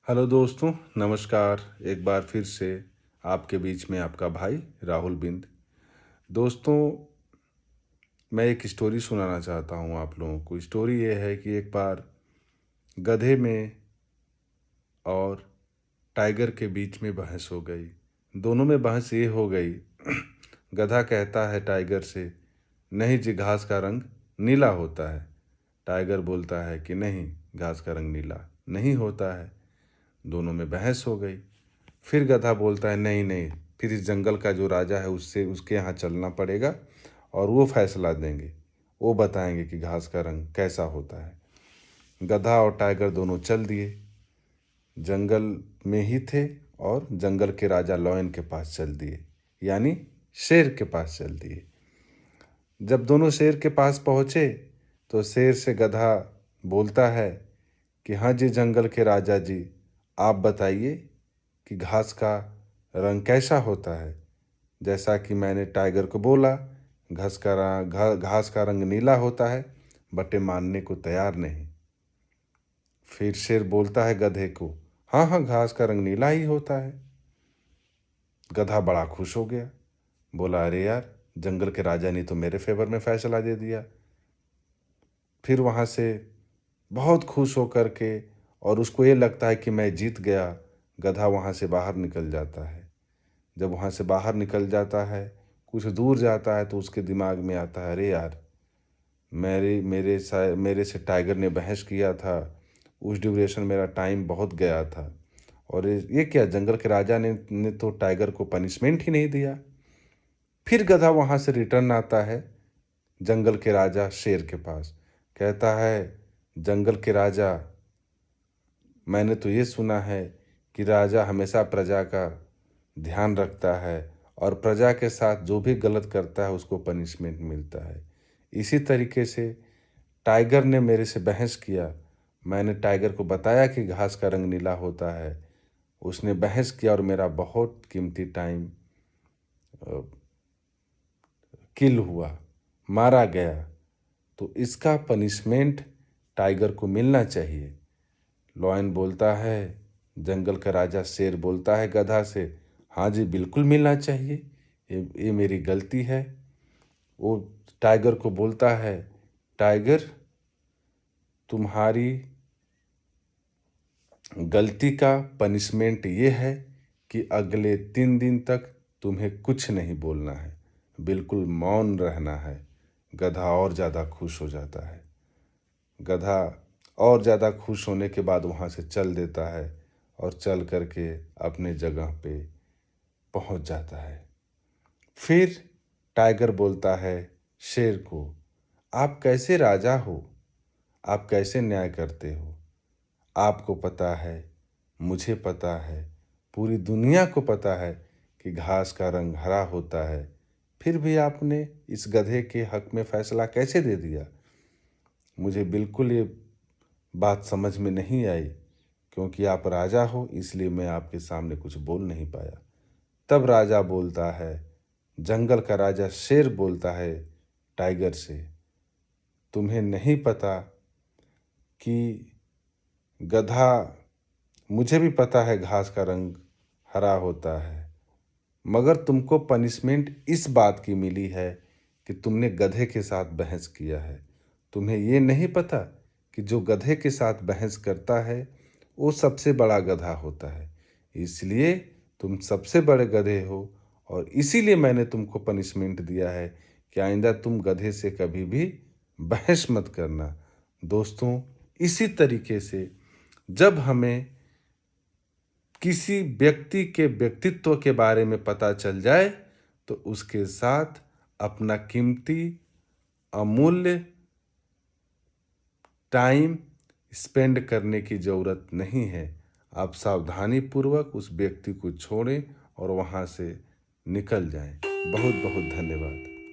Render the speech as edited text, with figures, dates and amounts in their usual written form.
Hello दोस्तों, नमस्कार। एक बार फिर से आपके बीच में आपका भाई राहुल बिंद। दोस्तों, मैं एक स्टोरी सुनाना चाहता हूँ आप लोगों को। स्टोरी ये है कि एक बार गधे में और टाइगर के बीच में बहस हो गई। दोनों में बहस ये हो गई गधा कहता है टाइगर से, नहीं जी, घास का रंग नीला होता है। टाइगर बोलता है कि नहीं, घास का रंग नीला नहीं होता है। दोनों में बहस हो गई। फिर गधा बोलता है, नहीं नहीं, फिर इस जंगल का जो राजा है उससे उसके यहाँ चलना पड़ेगा और वो फैसला देंगे, वो बताएंगे कि घास का रंग कैसा होता है। गधा और टाइगर दोनों चल दिए, जंगल में ही थे और जंगल के राजा लॉयन के पास चल दिए, यानी शेर के पास चल दिए। जब दोनों शेर के पास पहुँचे तो शेर से गधा बोलता है कि हाँ जी जंगल के राजा जी, आप बताइए कि घास का रंग कैसा होता है। जैसा कि मैंने टाइगर को बोला, घास का रंग नीला होता है, बट ये मानने को तैयार नहीं। फिर शेर बोलता है गधे को, हाँ हाँ, घास का रंग नीला ही होता है। गधा बड़ा खुश हो गया, बोला अरे यार, जंगल के राजा ने तो मेरे फेवर में फैसला दे दिया। फिर वहाँ से बहुत खुश होकर के, और उसको ये लगता है कि मैं जीत गया, गधा वहाँ से बाहर निकल जाता है। जब वहाँ से बाहर निकल जाता है, कुछ दूर जाता है तो उसके दिमाग में आता है, अरे यार, मेरे से टाइगर ने बहस किया था, उस ड्यूरेशन मेरा टाइम बहुत गया था, और ये क्या, जंगल के राजा ने तो टाइगर को पनिशमेंट ही नहीं दिया। फिर गधा वहाँ से रिटर्न आता है जंगल के राजा शेर के पास। कहता है, जंगल के राजा, मैंने तो ये सुना है कि राजा हमेशा प्रजा का ध्यान रखता है और प्रजा के साथ जो भी गलत करता है उसको पनिशमेंट मिलता है। इसी तरीके से टाइगर ने मेरे से बहस किया, मैंने टाइगर को बताया कि घास का रंग नीला होता है, उसने बहस किया और मेरा बहुत कीमती टाइम किल हुआ, मारा गया, तो इसका पनिशमेंट टाइगर को मिलना चाहिए। लॉयन बोलता है, जंगल का राजा शेर बोलता है गधा से, हाँ जी बिल्कुल मिलना चाहिए, ये मेरी गलती है। वो टाइगर को बोलता है, टाइगर, तुम्हारी गलती का पनिशमेंट ये है कि अगले 3 दिन तक तुम्हें कुछ नहीं बोलना है, बिल्कुल मौन रहना है। गधा और ज़्यादा खुश हो जाता है। गधा और ज़्यादा खुश होने के बाद वहाँ से चल देता है और चल करके अपने जगह पे पहुँच जाता है। फिर टाइगर बोलता है शेर को, आप कैसे राजा हो, आप कैसे न्याय करते हो। आपको पता है, मुझे पता है, पूरी दुनिया को पता है कि घास का रंग हरा होता है, फिर भी आपने इस गधे के हक में फैसला कैसे दे दिया। मुझे बिल्कुल ये बात समझ में नहीं आई, क्योंकि आप राजा हो इसलिए मैं आपके सामने कुछ बोल नहीं पाया। तब राजा बोलता है, जंगल का राजा शेर बोलता है टाइगर से, तुम्हें नहीं पता कि गधा, मुझे भी पता है घास का रंग हरा होता है, मगर तुमको पनिशमेंट इस बात की मिली है कि तुमने गधे के साथ बहस किया है। तुम्हें ये नहीं पता कि जो गधे के साथ बहस करता है वो सबसे बड़ा गधा होता है, इसलिए तुम सबसे बड़े गधे हो, और इसीलिए मैंने तुमको पनिशमेंट दिया है कि आइंदा तुम गधे से कभी भी बहस मत करना। दोस्तों, इसी तरीके से जब हमें किसी व्यक्ति के व्यक्तित्व के बारे में पता चल जाए तो उसके साथ अपना कीमती अमूल्य टाइम स्पेंड करने की ज़रूरत नहीं है। आप सावधानी पूर्वक उस व्यक्ति को छोड़ें और वहाँ से निकल जाएं। बहुत बहुत धन्यवाद।